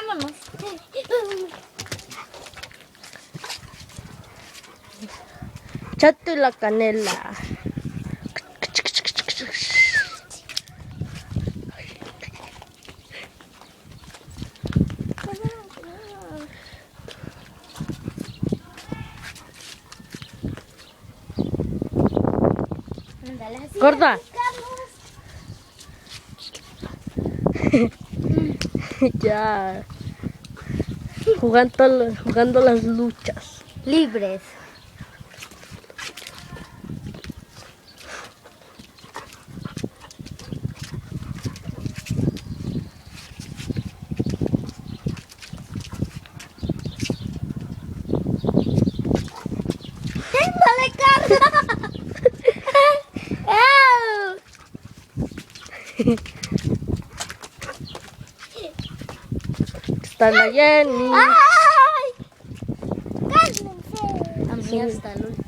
vámonos. Chato y la canela. Ándale, así. Gorda. Ya. Jugando las luchas. Libres. ¡Dale, Carla! Está la Jenny. ¡Ay! ¡Cálmense! A mí hasta el último.